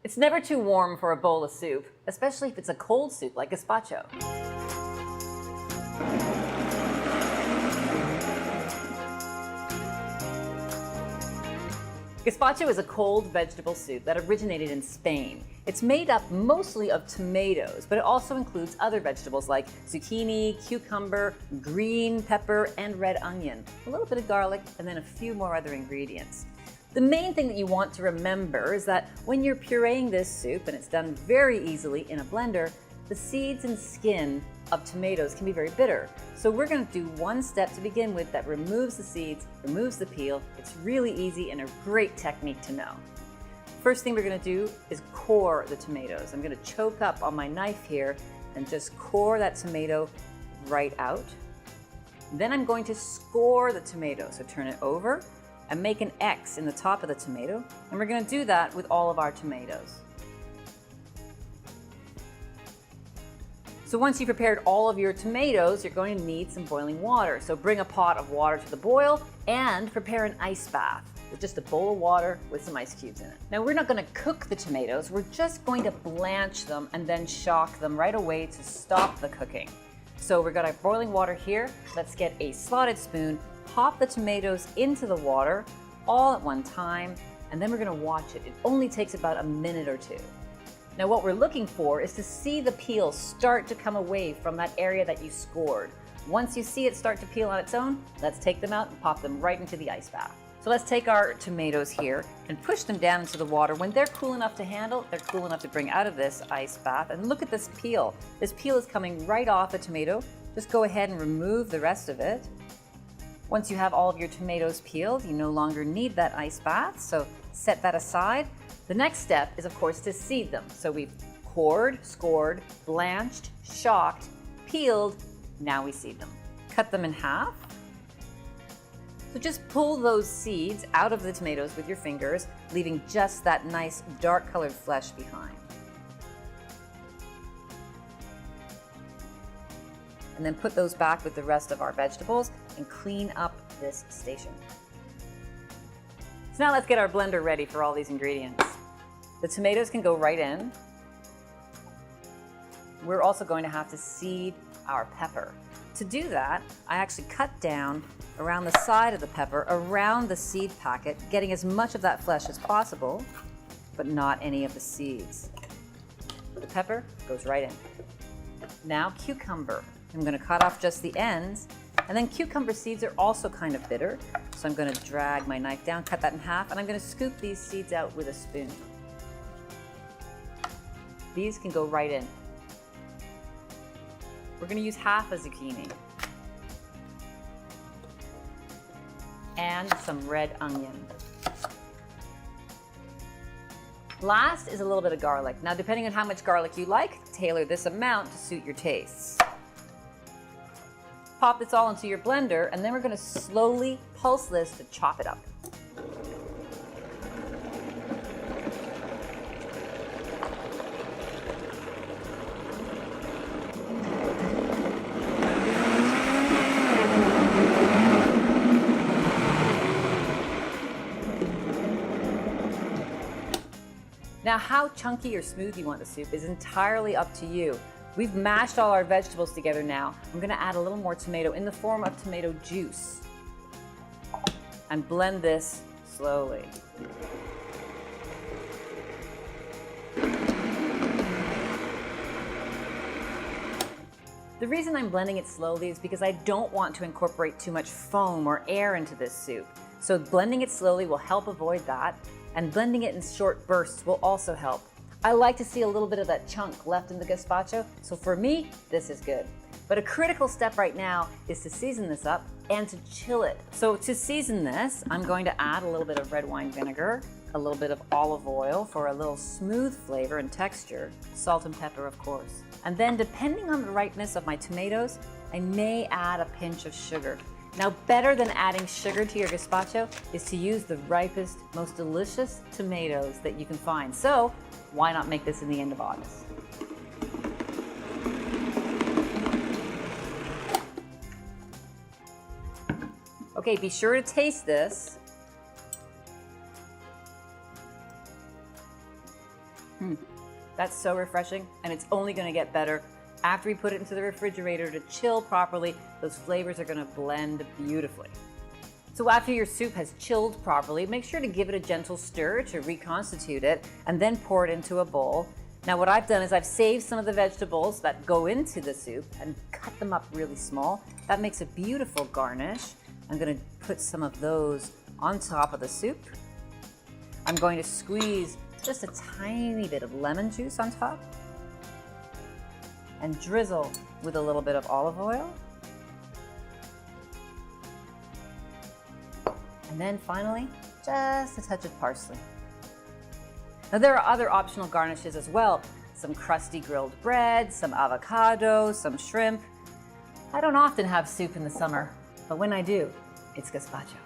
It's never too warm for a bowl of soup, especially if it's a cold soup like gazpacho. Gazpacho is a cold vegetable soup that originated in Spain. It's made up mostly of tomatoes, but it also includes other vegetables like zucchini, cucumber, green pepper, and red onion, a little bit of garlic, and then a few more other ingredients. The main thing that you want to remember is that when you're pureeing this soup, and it's done very easily in a blender, the seeds and skin of tomatoes can be very bitter. So we're going to do one step to begin with that removes the seeds, removes the peel. It's really easy and a great technique to know. First thing we're going to do is core the tomatoes. I'm going to choke up on my knife here and just core that tomato right out. Then I'm going to score the tomato. So turn it over and make an X in the top of the tomato. And we're going to do that with all of our tomatoes. So once you've prepared all of your tomatoes, you're going to need some boiling water. So bring a pot of water to the boil and prepare an ice bath with just a bowl of water with some ice cubes in it. Now we're not going to cook the tomatoes, we're just going to blanch them and then shock them right away to stop the cooking. So we've got our boiling water here. Let's get a slotted spoon, pop the tomatoes into the water all at one time, and then we're going to watch it. It only takes about a minute or two. Now what we're looking for is to see the peel start to come away from that area that you scored. Once you see it start to peel on its own, let's take them out and pop them right into the ice bath. So let's take our tomatoes here and push them down into the water. When they're cool enough to handle, they're cool enough to bring out of this ice bath. And look at this peel. This peel is coming right off the tomato. Just go ahead and remove the rest of it. Once you have all of your tomatoes peeled, you no longer need that ice bath, so set that aside. The next step is, of course, to seed them. So we've cored, scored, blanched, shocked, peeled, now we seed them. Cut them in half. So just pull those seeds out of the tomatoes with your fingers, leaving just that nice dark colored flesh behind. And then put those back with the rest of our vegetables and clean up this station. So now let's get our blender ready for all these ingredients. The tomatoes can go right in. We're also going to have to seed our pepper. To do that, I actually cut down around the side of the pepper, around the seed packet, getting as much of that flesh as possible, but not any of the seeds. The pepper goes right in. Now cucumber. I'm going to cut off just the ends, and then cucumber seeds are also kind of bitter, so I'm going to drag my knife down, cut that in half, and I'm going to scoop these seeds out with a spoon. These can go right in. We're going to use half a zucchini and some red onion. Last is a little bit of garlic. Now, depending on how much garlic you like, tailor this amount to suit your tastes. Pop this all into your blender, and then we're going to slowly pulse this to chop it up. Now, how chunky or smooth you want the soup is entirely up to you. We've mashed all our vegetables together now. I'm going to add a little more tomato in the form of tomato juice and blend this slowly. The reason I'm blending it slowly is because I don't want to incorporate too much foam or air into this soup. So blending it slowly will help avoid that, and blending it in short bursts will also help. I like to see a little bit of that chunk left in the gazpacho, so for me, this is good. But a critical step right now is to season this up and to chill it. So to season this, I'm going to add a little bit of red wine vinegar, a little bit of olive oil for a little smooth flavor and texture, salt and pepper, of course. And then depending on the ripeness of my tomatoes, I may add a pinch of sugar. Now, better than adding sugar to your gazpacho is to use the ripest, most delicious tomatoes that you can find. So why not make this in the end of August? Okay, be sure to taste this. That's so refreshing, and it's only going to get better after we put it into the refrigerator to chill properly. Those flavors are going to blend beautifully. So after your soup has chilled properly, make sure to give it a gentle stir to reconstitute it, and then pour it into a bowl. Now what I've done is I've saved some of the vegetables that go into the soup and cut them up really small. That makes a beautiful garnish. I'm going to put some of those on top of the soup. I'm going to squeeze just a tiny bit of lemon juice on top and drizzle with a little bit of olive oil. And then finally, just a touch of parsley. Now there are other optional garnishes as well. Some crusty grilled bread, some avocado, some shrimp. I don't often have soup in the summer, but when I do, it's gazpacho.